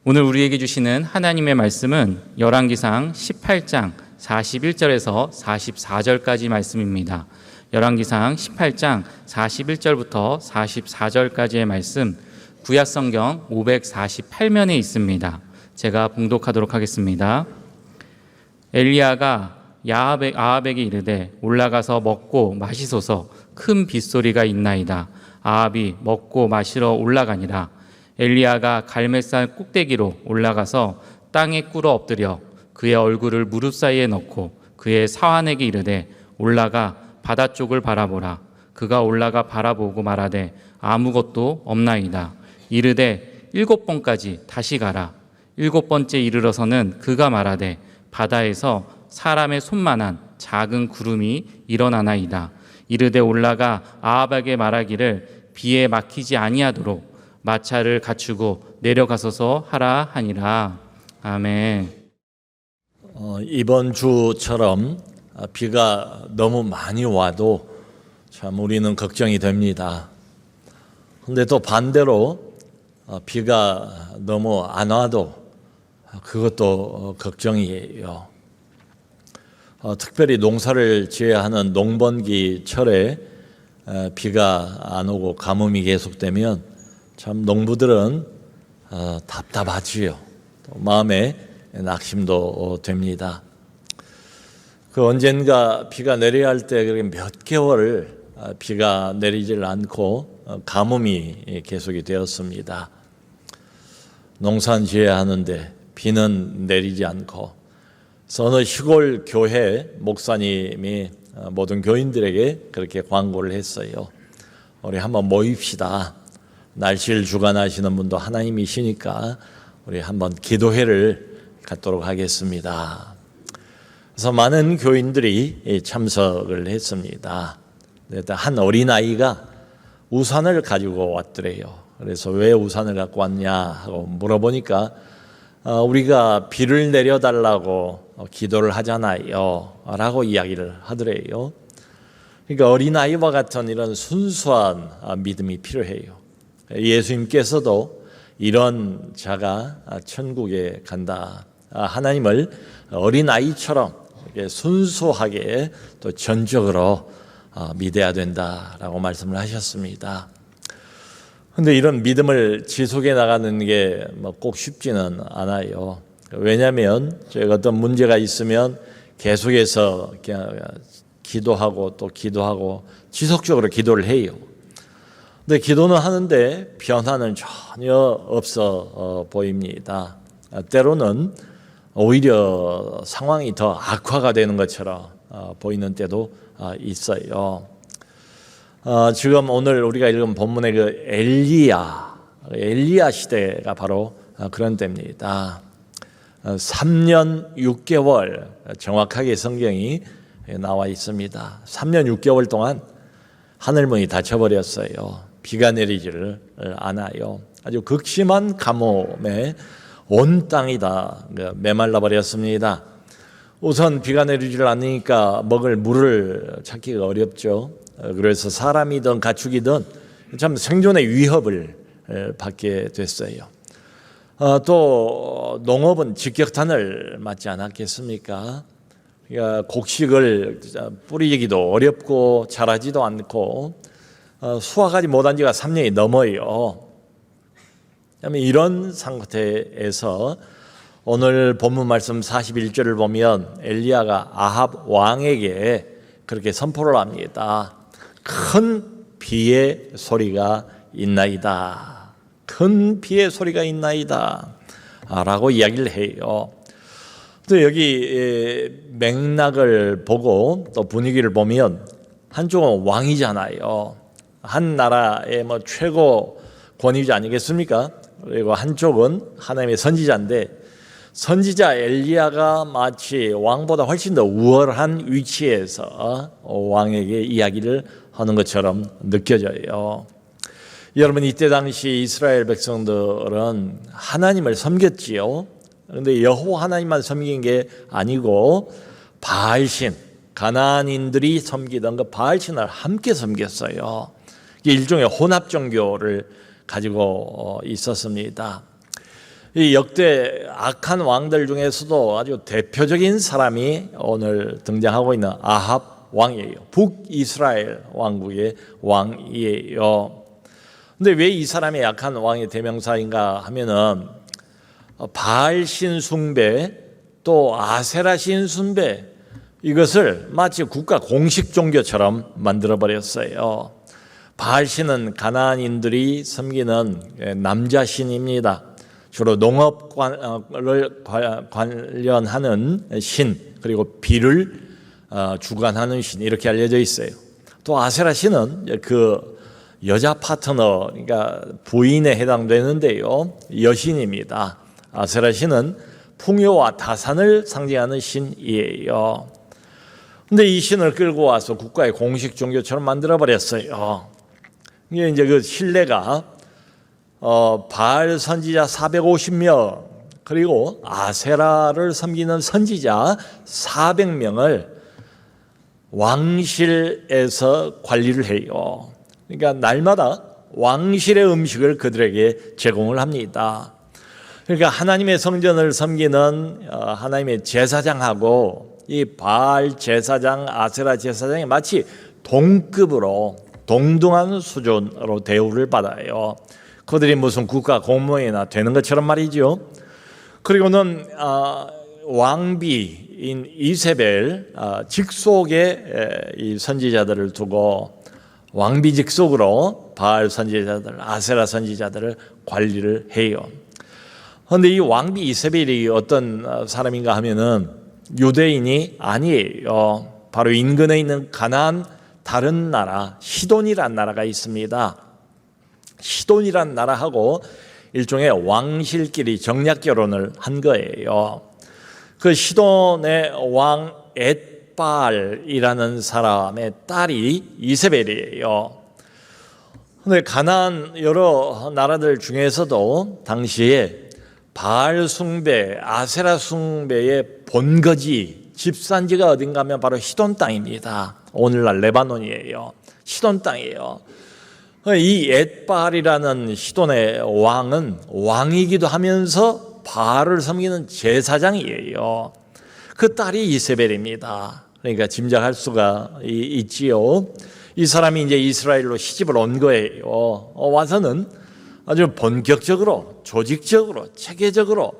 오늘 우리에게 주시는 하나님의 말씀은 열왕기상 18장 41절에서 44절까지 말씀입니다. 열왕기상 18장 41절부터 44절까지의 말씀, 구약성경 548면에 있습니다. 제가 봉독하도록 하겠습니다. 엘리야가 아합에게 이르되 올라가서 먹고 마시소서, 큰 빗소리가 있나이다. 아합이 먹고 마시러 올라가니라. 엘리야가 갈멜산 꼭대기로 올라가서 땅에 꿇어 엎드려 그의 얼굴을 무릎 사이에 넣고 그의 사환에게 이르되 올라가 바다 쪽을 바라보라. 그가 올라가 바라보고 말하되 아무것도 없나이다. 이르되 7번까지 다시 가라. 7번째 이르러서는 그가 말하되 바다에서 사람의 손만한 작은 구름이 일어나나이다. 이르되 올라가 아합에게 말하기를 비에 막히지 아니하도록 마차를 갖추고 내려가소서 하라 하니라. 아멘. 이번 주처럼 비가 너무 많이 와도 참 우리는 걱정이 됩니다. 그런데 또 반대로 비가 너무 안 와도 그것도 걱정이에요. 특별히 농사를 지어야 하는 농번기 철에 비가 안 오고 가뭄이 계속되면 참 농부들은 답답하지요. 또 마음에 낙심도 됩니다. 그 언젠가 비가 내려야 할 때 몇 개월 비가 내리질 않고 가뭄이 계속이 되었습니다. 농사 지어야 하는데 비는 내리지 않고, 그래서 어느 시골 교회 목사님이 모든 교인들에게 그렇게 광고를 했어요. 우리 한번 모입시다. 날씨를 주관하시는 분도 하나님이시니까 우리 한번 기도회를 갖도록 하겠습니다. 그래서 많은 교인들이 참석을 했습니다. 한 어린아이가 우산을 가지고 왔더래요. 그래서 왜 우산을 갖고 왔냐 하고 물어보니까 우리가 비를 내려달라고 기도를 하잖아요 라고 이야기를 하더래요. 그러니까 어린아이와 같은 이런 순수한 믿음이 필요해요. 예수님께서도 이런 자가 천국에 간다, 하나님을 어린아이처럼 순수하게 또 전적으로 믿어야 된다라고 말씀을 하셨습니다. 그런데 이런 믿음을 지속해 나가는 게 꼭 쉽지는 않아요. 왜냐하면 저희가 어떤 문제가 있으면 계속해서 기도하고 또 기도하고 지속적으로 기도를 해요. 근데 기도는 하는데 변화는 전혀 없어 보입니다. 때로는 오히려 상황이 더 악화가 되는 것처럼 보이는 때도 있어요. 지금 오늘 우리가 읽은 본문의 그 엘리야 시대가 바로 그런 때입니다. 3년 6개월 정확하게 성경이 나와 있습니다. 3년 6개월 동안 하늘문이 닫혀버렸어요. 비가 내리지를 않아요. 아주 극심한 가뭄에 온 땅이 다 메말라 버렸습니다. 우선 비가 내리지를 않으니까 먹을 물을 찾기가 어렵죠. 그래서 사람이든 가축이든 참 생존의 위협을 받게 됐어요. 또 농업은 직격탄을 맞지 않았겠습니까? 그러니까 곡식을 뿌리기도 어렵고 자라지도 않고 수확하지 못한 지가 3년이 넘어요. 이런 상태에서 오늘 본문 말씀 41절을 보면 엘리야가 아합 왕에게 그렇게 선포를 합니다. 큰 비의 소리가 있나이다. 큰 비의 소리가 있나이다 라고 이야기를 해요. 또 여기 맥락을 보고 또 분위기를 보면 한쪽은 왕이잖아요. 한 나라의 최고 권위자 아니겠습니까? 그리고 한쪽은 하나님의 선지자인데, 선지자 엘리야가 마치 왕보다 훨씬 더 우월한 위치에서 왕에게 이야기를 하는 것처럼 느껴져요. 여러분, 이때 당시 이스라엘 백성들은 하나님을 섬겼지요. 그런데 여호와 하나님만 섬긴 게 아니고 바알신, 가나안인들이 섬기던 그 바알신을 함께 섬겼어요. 이게 일종의 혼합 종교를 가지고 있었습니다. 이 역대 악한 왕들 중에서도 아주 대표적인 사람이 오늘 등장하고 있는 아합 왕이에요. 북이스라엘 왕국의 왕이에요. 근데 왜 이 사람이 악한 왕의 대명사인가 하면은 바알 신 숭배 또 아세라 신 숭배 이것을 마치 국가 공식 종교처럼 만들어 버렸어요. 바알 신은 가나안인들이 섬기는 남자 신입니다. 주로 농업을 관련하는 신 그리고 비를 주관하는 신 이렇게 알려져 있어요. 또 아세라 신은 그 여자 파트너 그러니까 부인에 해당되는데요. 여신입니다. 아세라 신은 풍요와 다산을 상징하는 신이에요. 근데 이 신을 끌고 와서 국가의 공식 종교처럼 만들어 버렸어요. 이게 이제 그 신뢰가 바알 선지자 450명 그리고 아세라를 섬기는 선지자 400명을 왕실에서 관리를 해요. 그러니까 날마다 왕실의 음식을 그들에게 제공을 합니다. 그러니까 하나님의 성전을 섬기는 하나님의 제사장하고 이 바알 제사장, 아세라 제사장이 마치 동급으로 동등한 수준으로 대우를 받아요. 그들이 무슨 국가 공무원이나 되는 것처럼 말이죠. 그리고는 왕비인 이세벨 직속에 이 선지자들을 두고 왕비 직속으로 바알 선지자들, 아세라 선지자들을 관리를 해요. 그런데 이 왕비 이세벨이 어떤 사람인가 하면은 유대인이 아니에요. 바로 인근에 있는 가나안 다른 나라 시돈이란 나라가 있습니다. 시돈이란 나라하고 일종의 왕실끼리 정략 결혼을 한 거예요. 그 시돈의 왕 엣발이라는 사람의 딸이 이세벨이에요. 그런데 가나안 여러 나라들 중에서도 당시에 바알 숭배, 아세라 숭배의 본거지, 집산지가 어딘가 하면 바로 시돈 땅입니다. 오늘날 레바논이에요. 시돈 땅이에요. 이 엣발이라는 시돈의 왕은 왕이기도 하면서 바알을 섬기는 제사장이에요. 그 딸이 이세벨입니다. 그러니까 짐작할 수가 있지요. 이 사람이 이제 이스라엘로 시집을 온 거예요. 와서는 아주 본격적으로, 조직적으로, 체계적으로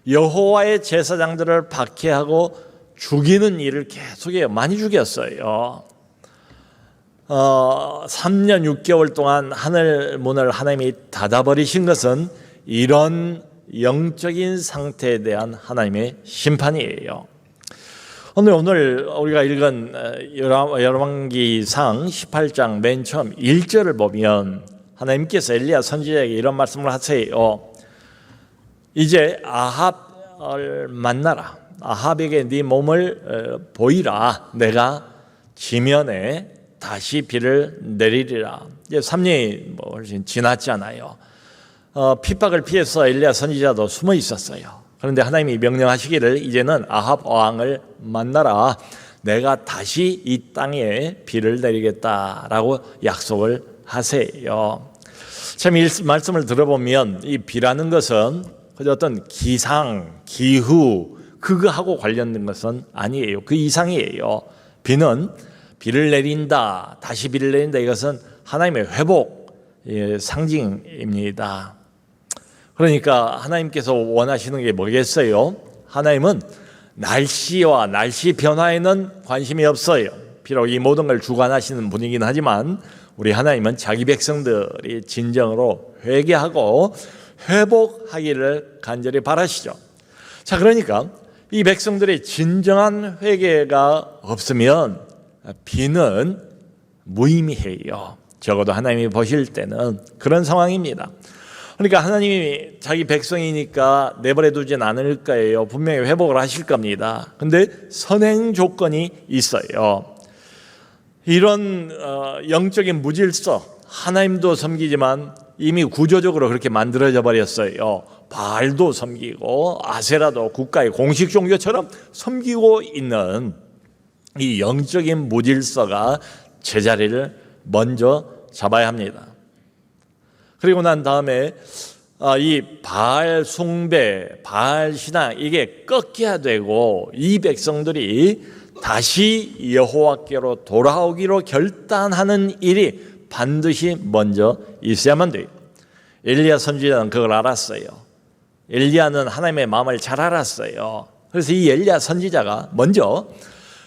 여호와의 제사장들을 박해하고 죽이는 일을 계속해요. 많이 죽였어요. 3년 6개월 동안 하늘 문을 하나님이 닫아버리신 것은 이런 영적인 상태에 대한 하나님의 심판이에요. 오늘 우리가 읽은 열왕기상 18장 맨 처음 1절을 보면 하나님께서 엘리야 선지자에게 이런 말씀을 하세요. 이제 아합을 만나라. 아합에게 네 몸을 보이라. 내가 지면에 다시 비를 내리리라. 이제 3년이 훨씬 지났잖아요. 핍박을 피해서 엘리야 선지자도 숨어 있었어요. 그런데 하나님이 명령하시기를 이제는 아합 왕을 만나라. 내가 다시 이 땅에 비를 내리겠다라고 약속을 하세요. 참 이 말씀을 들어보면 이 비라는 것은 그저 어떤 기상, 기후 그거하고 관련된 것은 아니에요. 그 이상이에요. 비는 비를 내린다, 다시 비를 내린다. 이것은 하나님의 회복 상징입니다. 그러니까 하나님께서 원하시는 게 뭐겠어요? 하나님은 날씨와 날씨 변화에는 관심이 없어요. 비록 이 모든 걸 주관하시는 분이긴 하지만 우리 하나님은 자기 백성들이 진정으로 회개하고 회복하기를 간절히 바라시죠. 자, 그러니까 이 백성들의 진정한 회개가 없으면 비는 무의미해요. 적어도 하나님이 보실 때는 그런 상황입니다. 그러니까 하나님이 자기 백성이니까 내버려 두진 않을 거예요. 분명히 회복을 하실 겁니다. 근데 선행 조건이 있어요. 이런 영적인 무질서, 하나님도 섬기지만 이미 구조적으로 그렇게 만들어져 버렸어요. 바알도 섬기고 아세라도 국가의 공식 종교처럼 섬기고 있는 이 영적인 무질서가 제자리를 먼저 잡아야 합니다. 그리고 난 다음에 이 바알 숭배, 바알 신앙 이게 꺾여야 되고 이 백성들이 다시 여호와께로 돌아오기로 결단하는 일이 반드시 먼저 있어야만 돼요. 엘리야 선지자는 그걸 알았어요. 엘리야는 하나님의 마음을 잘 알았어요. 그래서 이 엘리야 선지자가 먼저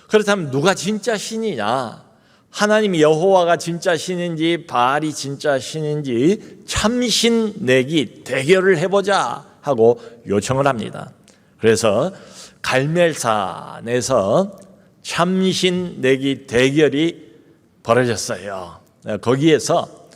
그렇다면 누가 진짜 신이냐? 하나님 여호와가 진짜 신인지 바알이 진짜 신인지 참신 내기 대결을 해보자 하고 요청을 합니다. 그래서 갈멜산에서 참신 내기 대결이 벌어졌어요. 거기에서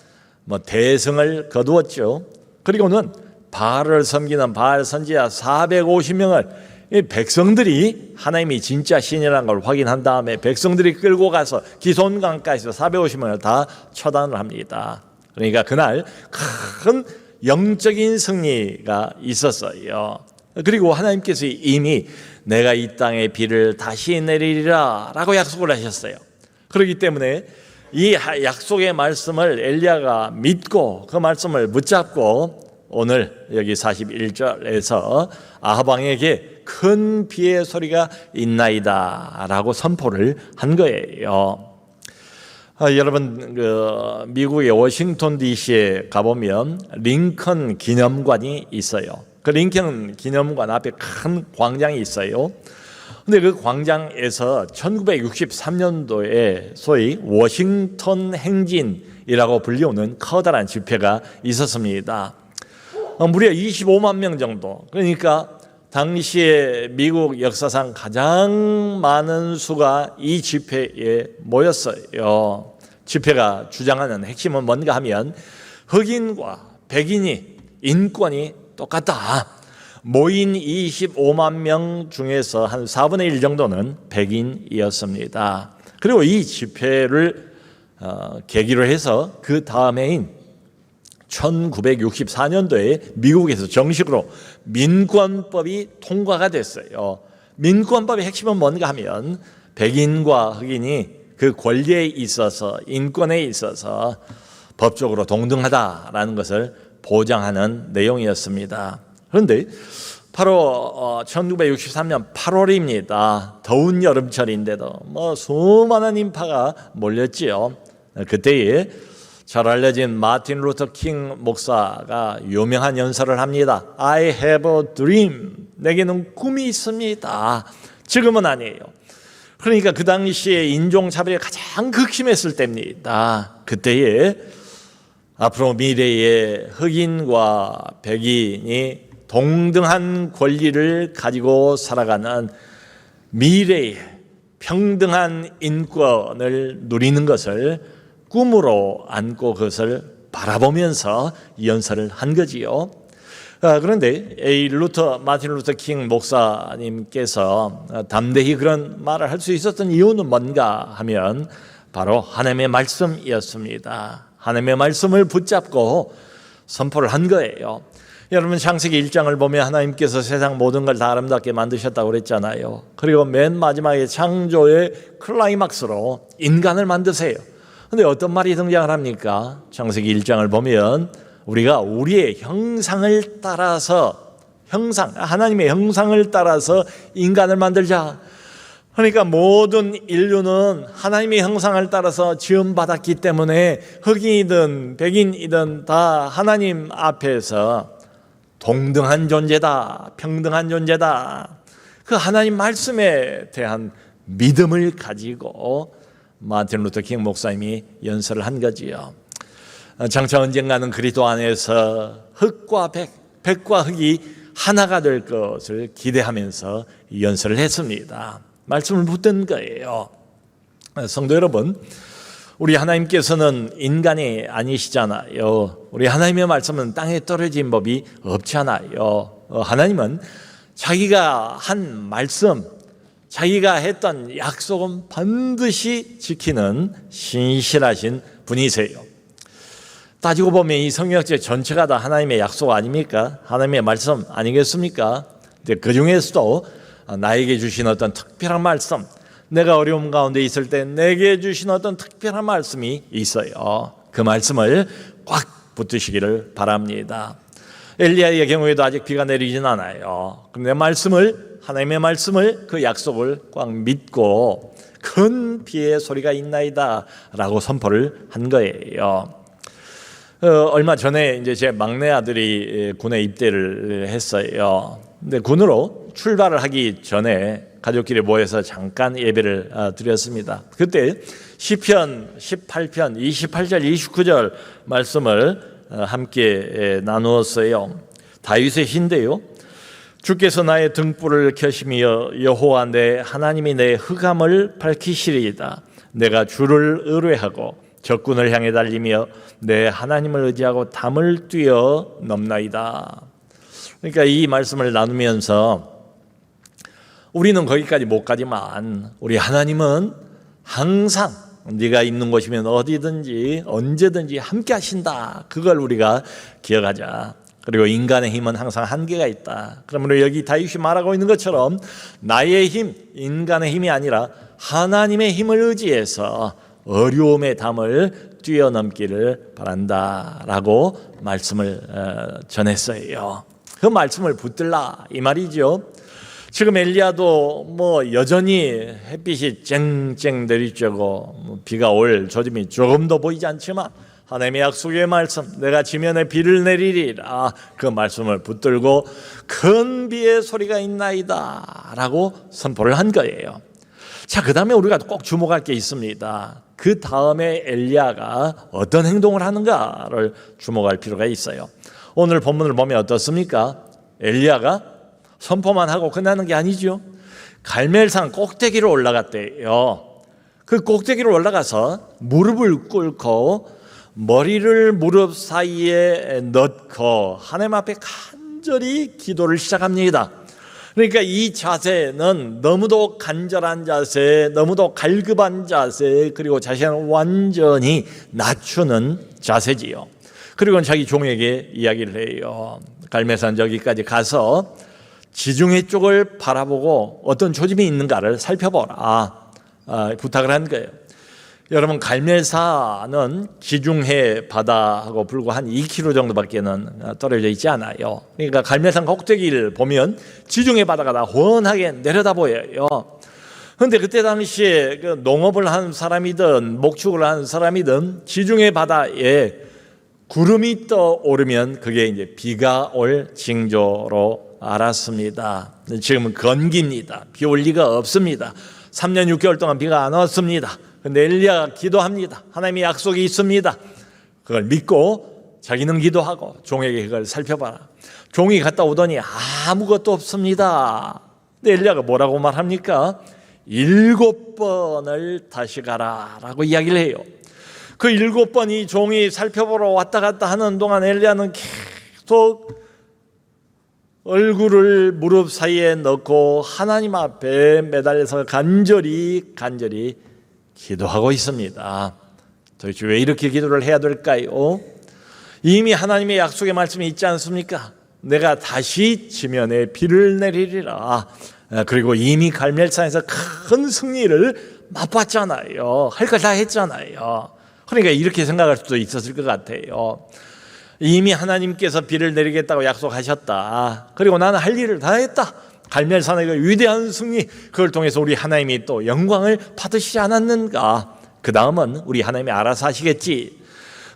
대승을 거두었죠. 그리고는 바알을 섬기는 바알 선지자 450명을 백성들이 하나님이 진짜 신이라는 걸 확인한 다음에 백성들이 끌고 가서 기손강가에서 450명을 다 처단을 합니다. 그러니까 그날 큰 영적인 승리가 있었어요. 그리고 하나님께서 이미 내가 이 땅에 비를 다시 내리리라 라고 약속을 하셨어요. 그렇기 때문에 이 약속의 말씀을 엘리야가 믿고 그 말씀을 붙잡고 오늘 여기 41절에서 아합 왕에게 큰 비의 소리가 있나이다 라고 선포를 한 거예요. 여러분 미국의 워싱턴 DC에 가보면 링컨 기념관이 있어요. 그 링컨 기념관 앞에 큰 광장이 있어요. 근데 그 광장에서 1963년도에 소위 워싱턴 행진이라고 불리우는 커다란 집회가 있었습니다. 무려 25만 명 정도. 그러니까 당시에 미국 역사상 가장 많은 수가 이 집회에 모였어요. 집회가 주장하는 핵심은 뭔가 하면 흑인과 백인이 인권이 똑같다. 모인 25만 명 중에서 한 4분의 1 정도는 백인이었습니다. 그리고 이 집회를 계기로 해서 그 다음해인 1964년도에 미국에서 정식으로 민권법이 통과가 됐어요. 민권법의 핵심은 뭔가 하면 백인과 흑인이 그 권리에 있어서 인권에 있어서 법적으로 동등하다라는 것을 보장하는 내용이었습니다. 그런데 바로 1963년 8월입니다. 더운 여름철인데도 수많은 인파가 몰렸지요. 그때에 잘 알려진 마틴 루터 킹 목사가 유명한 연설을 합니다. I have a dream. 내게는 꿈이 있습니다. 지금은 아니에요. 그러니까 그 당시에 인종차별이 가장 극심했을 때입니다. 그때에 앞으로 미래에 흑인과 백인이 동등한 권리를 가지고 살아가는 미래의 평등한 인권을 누리는 것을 꿈으로 안고 그것을 바라보면서 연설을 한 거지요. 그런데 마틴 루터 킹 목사님께서 담대히 그런 말을 할 수 있었던 이유는 뭔가 하면 바로 하나님의 말씀이었습니다. 하나님의 말씀을 붙잡고 선포를 한 거예요. 여러분 창세기 1장을 보면 하나님께서 세상 모든 걸 다 아름답게 만드셨다고 그랬잖아요. 그리고 맨 마지막에 창조의 클라이막스로 인간을 만드세요. 그런데 어떤 말이 등장을 합니까? 창세기 1장을 보면 우리가 우리의 형상을 따라서 하나님의 형상을 따라서 인간을 만들자. 그러니까 모든 인류는 하나님의 형상을 따라서 지음받았기 때문에 흑인이든 백인이든 다 하나님 앞에서 동등한 존재다, 평등한 존재다. 그 하나님 말씀에 대한 믿음을 가지고 마틴 루터 킹 목사님이 연설을 한 거지요. 장차 언젠가는 그리스도 안에서 흑과 백과 흑이 하나가 될 것을 기대하면서 연설을 했습니다. 말씀을 붙든 거예요. 성도 여러분, 우리 하나님께서는 인간이 아니시잖아요. 우리 하나님의 말씀은 땅에 떨어진 법이 없잖아요. 하나님은 자기가 한 말씀, 자기가 했던 약속은 반드시 지키는 신실하신 분이세요. 따지고 보면 이 성경책 전체가 다 하나님의 약속 아닙니까? 하나님의 말씀 아니겠습니까? 그 중에서도 나에게 주신 어떤 특별한 말씀, 내가 어려움 가운데 있을 때 내게 주신 어떤 특별한 말씀이 있어요. 그 말씀을 꽉 붙드시기를 바랍니다. 엘리야의 경우에도 아직 비가 내리진 않아요. 그런데 하나님의 말씀을, 그 약속을 꽉 믿고 큰 비의 소리가 있나이다 라고 선포를 한 거예요. 얼마 전에 이제 제 막내 아들이 군에 입대를 했어요. 근데 군으로 출발을 하기 전에 가족끼리 모여서 잠깐 예배를 드렸습니다. 그때 시편 18편 28절 29절 말씀을 함께 나누었어요. 다윗의 시인데요. 주께서 나의 등불을 켜시며 여호와 내 하나님이 내 흑암을 밝히시리이다. 내가 주를 의뢰하고 적군을 향해 달리며 내 하나님을 의지하고 담을 뛰어 넘나이다. 그러니까 이 말씀을 나누면서 우리는 거기까지 못 가지만 우리 하나님은 항상 네가 있는 곳이면 어디든지 언제든지 함께 하신다. 그걸 우리가 기억하자. 그리고 인간의 힘은 항상 한계가 있다. 그러므로 여기 다윗이 말하고 있는 것처럼 나의 힘, 인간의 힘이 아니라 하나님의 힘을 의지해서 어려움의 담을 뛰어넘기를 바란다라고 말씀을 전했어요. 그 말씀을 붙들라 이 말이죠. 지금 엘리야도 여전히 햇빛이 쨍쨍 내리쬐고 비가 올 조짐이 조금도 보이지 않지만 하나님의 약속의 말씀, 내가 지면에 비를 내리리라, 그 말씀을 붙들고 큰 비의 소리가 있나이다 라고 선포를 한 거예요. 자, 그 다음에 우리가 꼭 주목할 게 있습니다. 그 다음에 엘리야가 어떤 행동을 하는가를 주목할 필요가 있어요. 오늘 본문을 보면 어떻습니까? 엘리야가 선포만 하고 끝나는 게 아니죠. 갈멜산 꼭대기로 올라갔대요. 그 꼭대기로 올라가서 무릎을 꿇고 머리를 무릎 사이에 넣고 하나님 앞에 간절히 기도를 시작합니다. 그러니까 이 자세는 너무도 간절한 자세, 너무도 갈급한 자세, 그리고 자신을 완전히 낮추는 자세지요. 그리고 자기 종에게 이야기를 해요. 갈멜산 저기까지 가서 지중해 쪽을 바라보고 어떤 조짐이 있는가를 살펴보라 부탁을 한 거예요. 여러분, 갈멜산은 지중해 바다하고 불과 한 2km 정도밖에는 떨어져 있지 않아요. 그러니까 갈멜산 꼭대기를 보면 지중해 바다가 다 훤하게 내려다 보여요. 그런데 그때 당시에 그 농업을 하는 사람이든 목축을 하는 사람이든 지중해 바다에 구름이 떠오르면 그게 이제 비가 올 징조로 알았습니다. 지금은 건기입니다. 비 올 리가 없습니다. 3년 6개월 동안 비가 안 왔습니다. 그런데 엘리야가 기도합니다. 하나님의 약속이 있습니다. 그걸 믿고 자기는 기도하고 종에게 그걸 살펴봐라. 종이 갔다 오더니 아무것도 없습니다. 근데 엘리야가 뭐라고 말합니까? 7번을 다시 가라 라고 이야기를 해요. 그 7번이 종이 살펴보러 왔다 갔다 하는 동안 엘리야는 계속 얼굴을 무릎 사이에 넣고 하나님 앞에 매달려서 간절히 기도하고 있습니다. 도대체 왜 이렇게 기도를 해야 될까요? 이미 하나님의 약속의 말씀이 있지 않습니까? 내가 다시 지면에 비를 내리리라. 그리고 이미 갈멜산에서 큰 승리를 맛봤잖아요. 할 걸 다 했잖아요. 그러니까 이렇게 생각할 수도 있었을 것 같아요. 이미 하나님께서 비를 내리겠다고 약속하셨다. 그리고 나는 할 일을 다 했다. 갈멜산의 그 위대한 승리, 그걸 통해서 우리 하나님이 또 영광을 받으시지 않았는가? 그 다음은 우리 하나님이 알아서 하시겠지.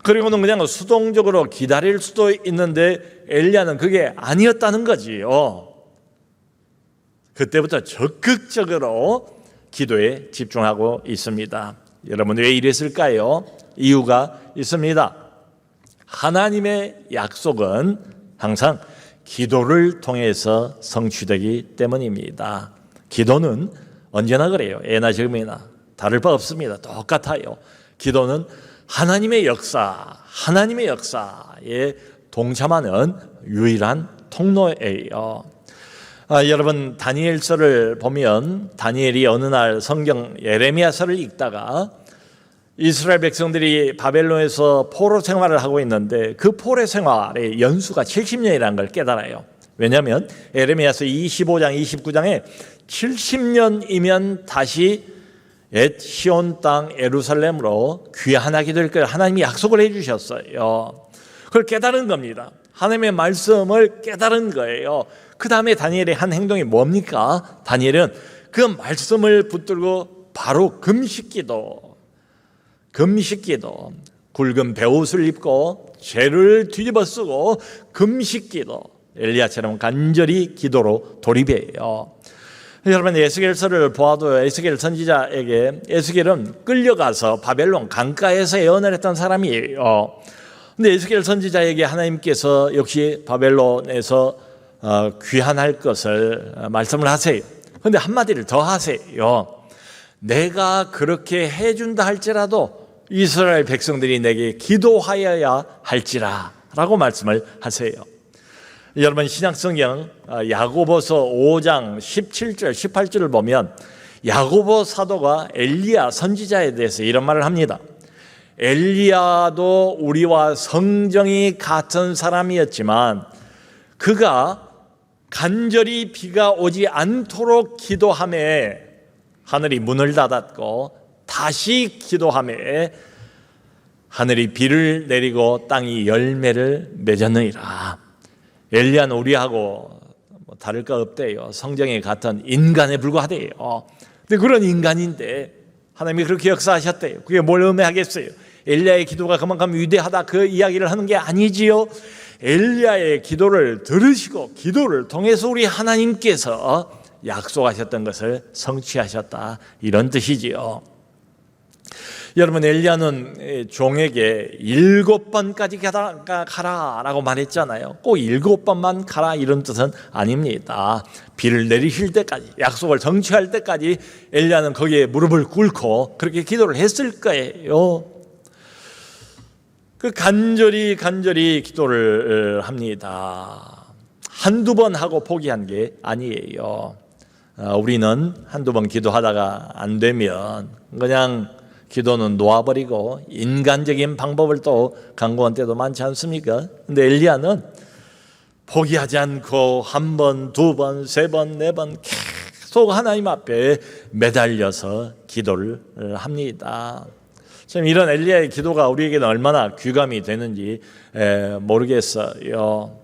그리고는 그냥 수동적으로 기다릴 수도 있는데 엘리야는 그게 아니었다는 거지요. 그때부터 적극적으로 기도에 집중하고 있습니다. 여러분, 왜 이랬을까요? 이유가 있습니다. 하나님의 약속은 항상 기도를 통해서 성취되기 때문입니다. 기도는 언제나 그래요. 예나 지금이나 다를 바 없습니다. 똑같아요. 기도는 하나님의 역사에 동참하는 유일한 통로예요. 여러분, 다니엘서를 보면 다니엘이 어느 날 성경 예레미야서를 읽다가 이스라엘 백성들이 바벨론에서 포로 생활을 하고 있는데 그 포로 생활의 연수가 70년이라는 걸 깨달아요. 왜냐하면 예레미야서 25장 29장에 70년이면 다시 옛 시온 땅 예루살렘으로 귀환하게 될 걸 하나님이 약속을 해 주셨어요. 그걸 깨달은 겁니다. 하나님의 말씀을 깨달은 거예요. 그 다음에 다니엘의 한 행동이 뭡니까? 다니엘은 그 말씀을 붙들고 바로 금식기도, 굵은 베옷을 입고 죄를 뒤집어 쓰고 금식기도, 엘리야처럼 간절히 기도로 돌입해요. 여러분, 에스겔서를 보아도 에스겔 선지자에게 에스겔은 끌려가서 바벨론 강가에서 예언을 했던 사람이에요. 근데 에스겔 선지자에게 하나님께서 역시 바벨론에서 귀환할 것을 말씀을 하세요. 근데 한마디를 더 하세요. 내가 그렇게 해준다 할지라도 이스라엘 백성들이 내게 기도하여야 할지라 라고 말씀을 하세요. 여러분, 신약성경 야고보서 5장 17절 18절을 보면 야고보 사도가 엘리야 선지자에 대해서 이런 말을 합니다. 엘리야도 우리와 성정이 같은 사람이었지만 그가 간절히 비가 오지 않도록 기도하며 하늘이 문을 닫았고 다시 기도하며 하늘이 비를 내리고 땅이 열매를 맺었느니라. 엘리야는 우리하고 다를 거 없대요. 성정이 같은 인간에 불과하대요. 근데 그런 인간인데 하나님이 그렇게 역사하셨대요. 그게 뭘 의미하겠어요? 엘리야의 기도가 그만큼 위대하다 그 이야기를 하는 게 아니지요. 엘리야의 기도를 들으시고 기도를 통해서 우리 하나님께서 약속하셨던 것을 성취하셨다, 이런 뜻이지요. 여러분, 엘리야는 종에게 7번까지 가라라고 말했잖아요. 꼭 7번만 가라 이런 뜻은 아닙니다. 비를 내리실 때까지, 약속을 성취할 때까지 엘리야는 거기에 무릎을 꿇고 그렇게 기도를 했을 거예요. 그 간절히 기도를 합니다. 한두 번 하고 포기한 게 아니에요. 우리는 한두 번 기도하다가 안 되면 그냥 기도는 놓아버리고 인간적인 방법을 또 강구한 때도 많지 않습니까? 근데 엘리야는 포기하지 않고 한 번, 두 번, 세 번, 네 번 계속 하나님 앞에 매달려서 기도를 합니다. 참 이런 엘리야의 기도가 우리에게는 얼마나 귀감이 되는지 모르겠어요.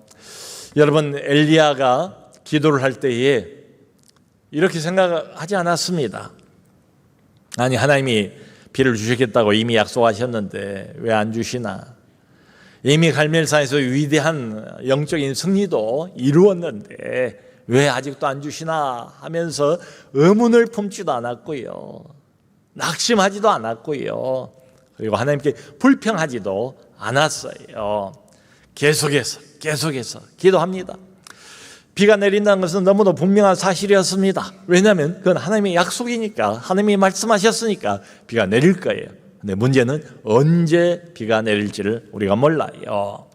여러분, 엘리야가 기도를 할 때에 이렇게 생각하지 않았습니다. 아니, 하나님이 비를 주시겠다고 이미 약속하셨는데 왜 안 주시나? 이미 갈멜산에서 위대한 영적인 승리도 이루었는데 왜 아직도 안 주시나 하면서 의문을 품지도 않았고요. 낙심하지도 않았고요. 그리고 하나님께 불평하지도 않았어요. 계속해서 기도합니다. 비가 내린다는 것은 너무도 분명한 사실이었습니다. 왜냐하면 그건 하나님의 약속이니까, 하나님이 말씀하셨으니까 비가 내릴 거예요. 근데 문제는 언제 비가 내릴지를 우리가 몰라요.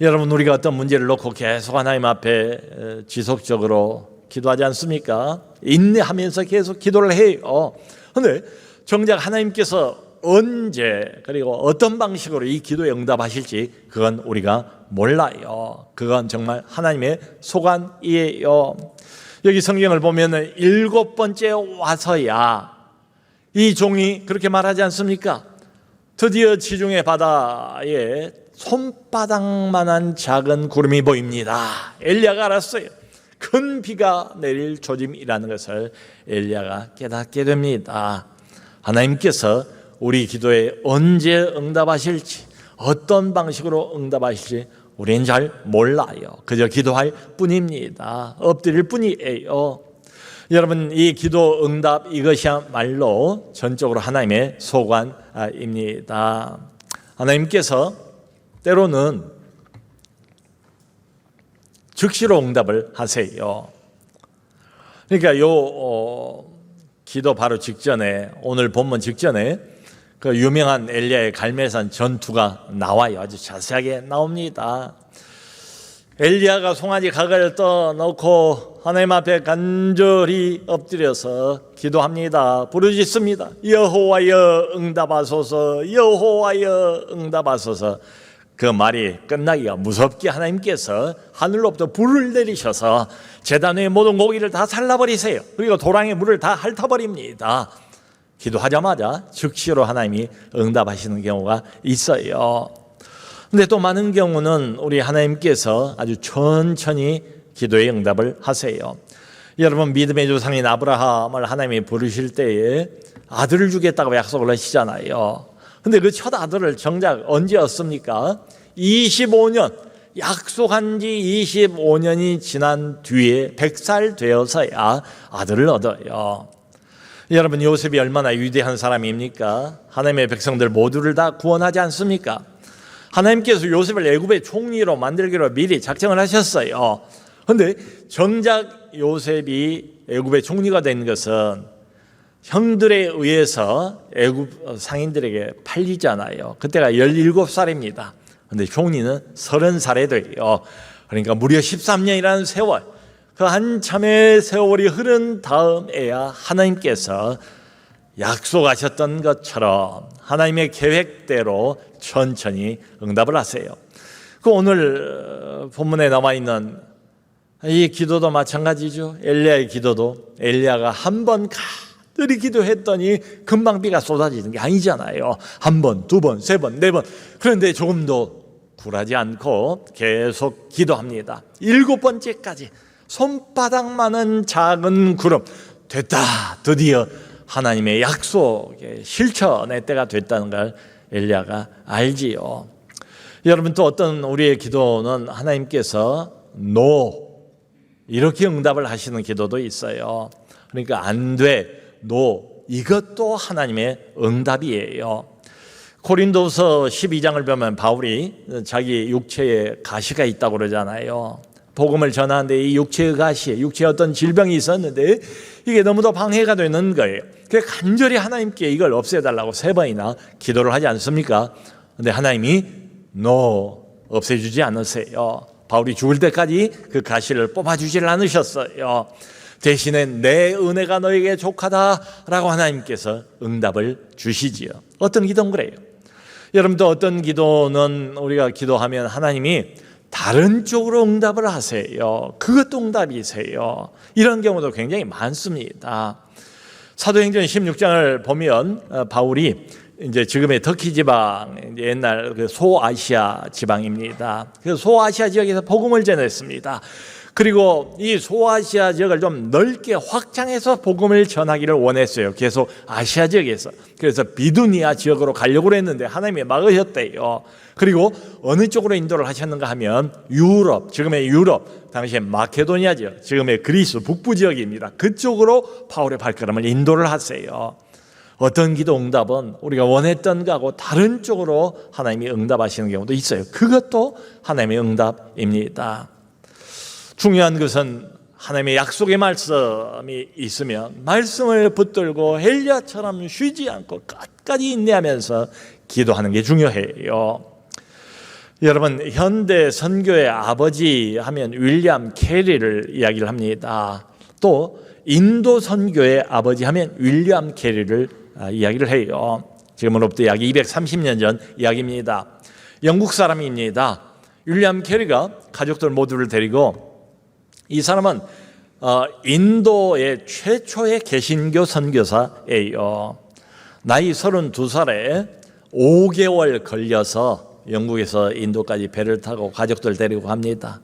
여러분, 우리가 어떤 문제를 놓고 계속 하나님 앞에 지속적으로 기도하지 않습니까? 인내하면서 계속 기도를 해요. 그런데 정작 하나님께서 언제 그리고 어떤 방식으로 이 기도에 응답하실지 그건 우리가 몰라요. 그건 정말 하나님의 소관이에요. 여기 성경을 보면 7번째 와서야 이 종이 그렇게 말하지 않습니까? 드디어 지중해 바다에 손바닥만한 작은 구름이 보입니다. 엘리야가 알았어요. 큰 비가 내릴 조짐이라는 것을 엘리야가 깨닫게 됩니다. 하나님께서 우리 기도에 언제 응답하실지, 어떤 방식으로 응답하실지 우리는 잘 몰라요. 그저 기도할 뿐입니다. 엎드릴 뿐이에요. 여러분, 이 기도 응답 이것이야말로 전적으로 하나님의 소관입니다. 하나님께서 때로는 즉시로 응답을 하세요. 그러니까 기도 바로 직전에, 오늘 본문 직전에 그 유명한 엘리야의 갈멜산 전투가 나와요. 아주 자세하게 나옵니다. 엘리야가 송아지 각을 떠놓고 하나님 앞에 간절히 엎드려서 기도합니다. 부르짖습니다. 여호와여 응답하소서, 여호와여 응답하소서. 그 말이 끝나기가 무섭게 하나님께서 하늘로부터 불을 내리셔서 제단 위의 모든 고기를 다 살라버리세요. 그리고 도랑의 물을 다 핥아버립니다. 기도하자마자 즉시로 하나님이 응답하시는 경우가 있어요. 근데 또 많은 경우는 우리 하나님께서 아주 천천히 기도에 응답을 하세요. 여러분, 믿음의 조상인 아브라함을 하나님이 부르실 때에 아들을 주겠다고 약속을 하시잖아요. 근데 그 첫 아들을 정작 언제 얻습니까? 25년, 약속한 지 25년이 지난 뒤에 100살 되어서야 아들을 얻어요. 여러분, 요셉이 얼마나 위대한 사람입니까? 하나님의 백성들 모두를 다 구원하지 않습니까? 하나님께서 요셉을 애굽의 총리로 만들기로 미리 작정을 하셨어요. 그런데 정작 요셉이 애굽의 총리가 된 것은 형들에 의해서 애굽 상인들에게 팔리잖아요. 그때가 17살입니다. 그런데 총리는 30살에 돼요. 그러니까 무려 13년이라는 세월, 그 한참의 세월이 흐른 다음에야 하나님께서 약속하셨던 것처럼 하나님의 계획대로 천천히 응답을 하세요. 그 오늘 본문에 나와 있는 이 기도도 마찬가지죠. 엘리야의 기도도 엘리야가 한 번 가들이 기도했더니 금방 비가 쏟아지는 게 아니잖아요. 한 번, 두 번, 세 번, 네 번. 그런데 조금도 굴하지 않고 계속 기도합니다. 7번째까지 손바닥만한 작은 구름, 됐다, 드디어 하나님의 약속의 실천의 때가 됐다는 걸 엘리야가 알지요. 여러분, 또 어떤 우리의 기도는 하나님께서 노 이렇게 응답을 하시는 기도도 있어요. 그러니까 안 돼, 노, 이것도 하나님의 응답이에요. 고린도서 12장을 보면 바울이 자기 육체에 가시가 있다고 그러잖아요. 복음을 전하는데 이 육체의 가시, 육체에 어떤 질병이 있었는데 이게 너무도 방해가 되는 거예요. 그래서 간절히 하나님께 이걸 없애달라고 3번이나 기도를 하지 않습니까? 그런데 하나님이 없애주지 않으세요. 바울이 죽을 때까지 그 가시를 뽑아주지를 않으셨어요. 대신에 내 은혜가 너에게 족하다라고 하나님께서 응답을 주시지요. 어떤 기도는 그래요. 여러분도 어떤 기도는 우리가 기도하면 하나님이 다른 쪽으로 응답을 하세요. 그것도 응답이세요. 이런 경우도 굉장히 많습니다. 사도행전 16장을 보면 바울이 이제 지금의 터키 지방, 옛날 그 소아시아 지방입니다. 그래서 소아시아 지역에서 복음을 전했습니다. 그리고 이 소아시아 지역을 좀 넓게 확장해서 복음을 전하기를 원했어요. 계속 아시아 지역에서. 그래서 비두니아 지역으로 가려고 했는데 하나님이 막으셨대요. 그리고 어느 쪽으로 인도를 하셨는가 하면 유럽, 지금의 유럽, 당시에 마케도니아 지역, 지금의 그리스 북부 지역입니다. 그쪽으로 바울의 발걸음을 인도를 하세요. 어떤 기도 응답은 우리가 원했던 것하고 다른 쪽으로 하나님이 응답하시는 경우도 있어요. 그것도 하나님의 응답입니다. 중요한 것은 하나님의 약속의 말씀이 있으면 말씀을 붙들고 엘리야처럼 쉬지 않고 끝까지 인내하면서 기도하는 게 중요해요. 여러분, 현대 선교의 아버지 하면 윌리엄 캐리를 이야기를 합니다. 또 인도 선교의 아버지 하면 윌리엄 캐리를 이야기를 해요. 지금으로부터 약 230년 전 이야기입니다. 영국 사람입니다. 윌리엄 캐리가 가족들 모두를 데리고, 이 사람은 인도의 최초의 개신교 선교사예요. 나이 32살에 5개월 걸려서 영국에서 인도까지 배를 타고 가족들 데리고 갑니다.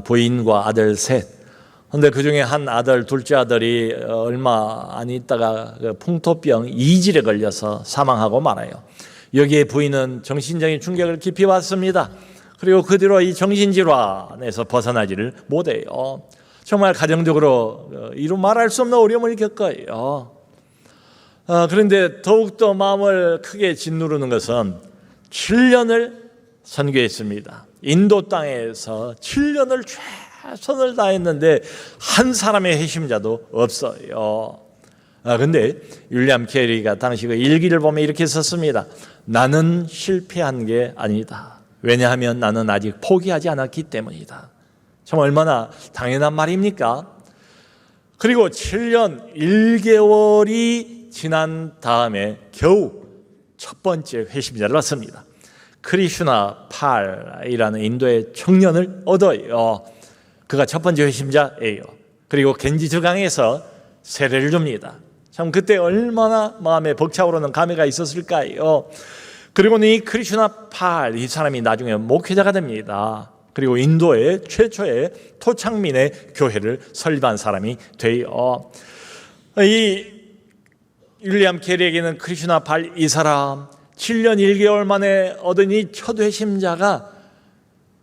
부인과 아들 셋. 그런데 그중에 한 아들, 둘째 아들이 얼마 안 있다가 풍토병 이질에 걸려서 사망하고 말아요. 여기에 부인은 정신적인 충격을 깊이 받습니다. 그리고 그 뒤로 이 정신질환에서 벗어나지를 못해요. 정말 가정적으로 이루 말할 수 없는 어려움을 겪어요. 그런데 더욱더 마음을 크게 짓누르는 것은 7년을 선교했습니다. 인도 땅에서 7년을 최선을 다했는데 한 사람의 회심자도 없어요. 그런데 윌리엄 캐리가 당시 그 일기를 보면 이렇게 썼습니다. 나는 실패한 게 아니다. 왜냐하면 나는 아직 포기하지 않았기 때문이다. 참 얼마나 당연한 말입니까? 그리고 7년 1개월이 지난 다음에 겨우 첫 번째 회심자를 얻습니다. 크리슈나 팔이라는 인도의 청년을 얻어요. 그가 첫 번째 회심자예요. 그리고 겐지스강에서 세례를 줍니다. 참 그때 얼마나 마음에 벅차오르는 감회가 있었을까요? 그리고는 이 크리슈나 팔 이 사람이 나중에 목회자가 됩니다. 그리고 인도의 최초의 토착민의 교회를 설립한 사람이 돼요. 이 윌리엄 캐리에게는 크리슈나 팔 이 사람 7년 1개월 만에 얻은 이 첫 회심자가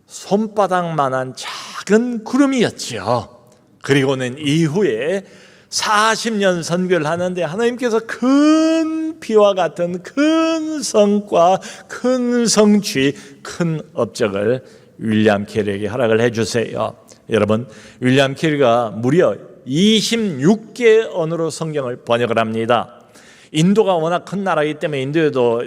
손바닥만한 작은 구름이었죠. 그리고는 이후에 40년 선교를 하는데 하나님께서 큰 비와 같은 큰 성과, 큰 성취, 큰 업적을 윌리엄 캐리에게 허락을 해주세요. 여러분, 윌리엄 캐리가 무려 26개 언어로 성경을 번역을 합니다. 인도가 워낙 큰 나라이기 때문에 인도에도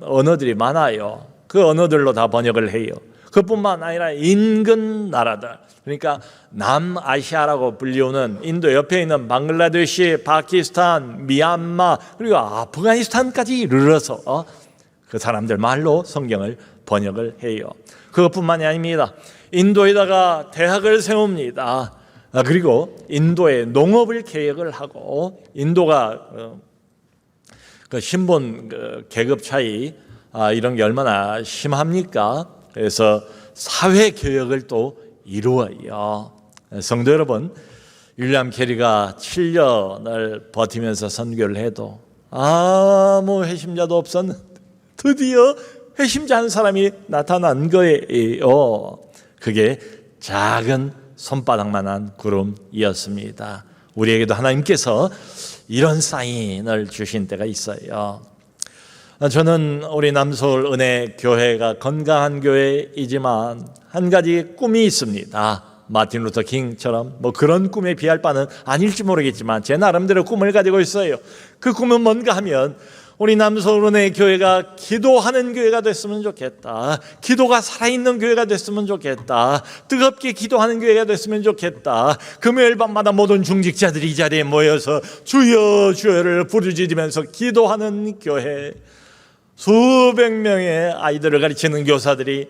언어들이 많아요. 그 언어들로 다 번역을 해요. 그뿐만 아니라 인근 나라들, 그러니까 남아시아라고 불리우는 인도 옆에 있는 방글라데시, 파키스탄, 미얀마, 그리고 아프가니스탄까지 이르러서 그 사람들 말로 성경을 번역을 해요. 그것뿐만이 아닙니다. 인도에다가 대학을 세웁니다. 그리고 인도에 농업을 계획을 하고, 인도가 그 신분 계급 차이 이런 게 얼마나 심합니까? 그래서 사회 개혁을 또 이루어요. 성도 여러분, 윌리엄 캐리가 7년을 버티면서 선교를 해도 아무 회심자도 없었는데 드디어 회심자 한 사람이 나타난 거예요. 그게 작은 손바닥만한 구름이었습니다. 우리에게도 하나님께서 이런 사인을 주신 때가 있어요. 저는 우리 남서울 은혜 교회가 건강한 교회이지만 한 가지 꿈이 있습니다. 마틴 루터 킹처럼 뭐 그런 꿈에 비할 바는 아닐지 모르겠지만 제 나름대로 꿈을 가지고 있어요. 그 꿈은 뭔가 하면 우리 남서울 은혜 교회가 기도하는 교회가 됐으면 좋겠다. 기도가 살아있는 교회가 됐으면 좋겠다. 뜨겁게 기도하는 교회가 됐으면 좋겠다. 금요일 밤마다 모든 중직자들이 이 자리에 모여서 주여 주여를 부르짖으면서 기도하는 교회, 수백 명의 아이들을 가르치는 교사들이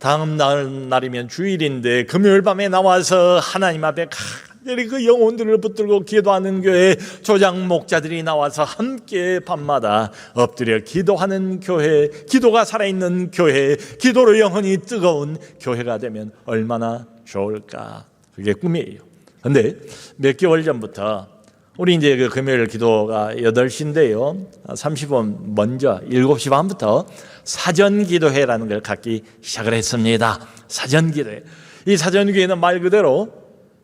다음 날이면 주일인데 금요일 밤에 나와서 하나님 앞에 간절히 그 영혼들을 붙들고 기도하는 교회, 조장 목자들이 나와서 함께 밤마다 엎드려 기도하는 교회, 기도가 살아있는 교회, 기도로 영혼이 뜨거운 교회가 되면 얼마나 좋을까. 그게 꿈이에요. 그런데 몇 개월 전부터 우리 이제 그 금요일 기도가 8시인데요. 30분 먼저 7시 반부터 사전 기도회라는 걸 갖기 시작을 했습니다. 사전 기도회. 이 사전 기도회는 말 그대로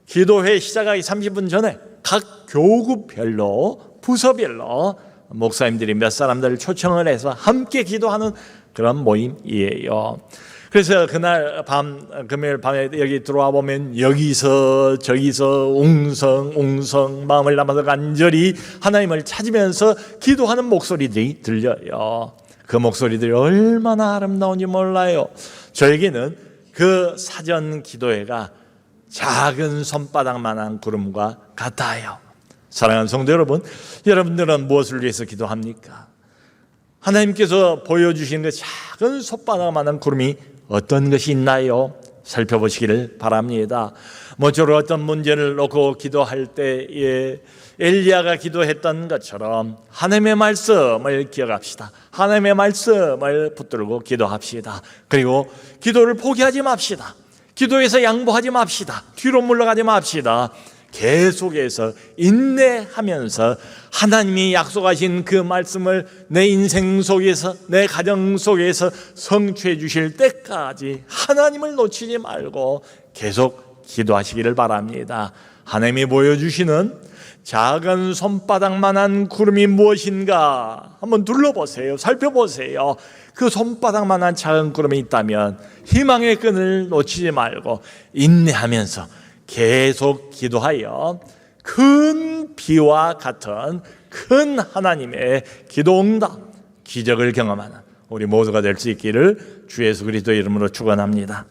기도회 시작하기 30분 전에 각 교구별로, 부서별로 목사님들이 몇 사람들을 초청을 해서 함께 기도하는 그런 모임이에요. 그래서 그날 금요일 밤에 여기 들어와 보면 여기서 저기서 웅성웅성 마음을 담아서 간절히 하나님을 찾으면서 기도하는 목소리들이 들려요. 그 목소리들이 얼마나 아름다운지 몰라요. 저에게는 그 사전 기도회가 작은 손바닥만한 구름과 같아요. 사랑하는 성도 여러분, 여러분들은 무엇을 위해서 기도합니까? 하나님께서 보여주신 그 작은 손바닥만한 구름이 어떤 것이 있나요? 살펴보시기를 바랍니다. 모쪼록 어떤 문제를 놓고 기도할 때에 엘리야가 기도했던 것처럼 하나님의 말씀을 기억합시다. 하나님의 말씀을 붙들고 기도합시다. 그리고 기도를 포기하지 맙시다. 기도에서 양보하지 맙시다. 뒤로 물러가지 맙시다. 계속해서 인내하면서 하나님이 약속하신 그 말씀을 내 인생 속에서, 내 가정 속에서 성취해 주실 때까지 하나님을 놓치지 말고 계속 기도하시기를 바랍니다. 하나님이 보여주시는 작은 손바닥만한 구름이 무엇인가 한번 둘러보세요. 살펴보세요. 그 손바닥만한 작은 구름이 있다면 희망의 끈을 놓치지 말고 인내하면서 계속 기도하여 큰 비와 같은 큰 하나님의 기도 응답, 기적을 경험하는 우리 모두가 될 수 있기를 주 예수 그리스도의 이름으로 축원합니다.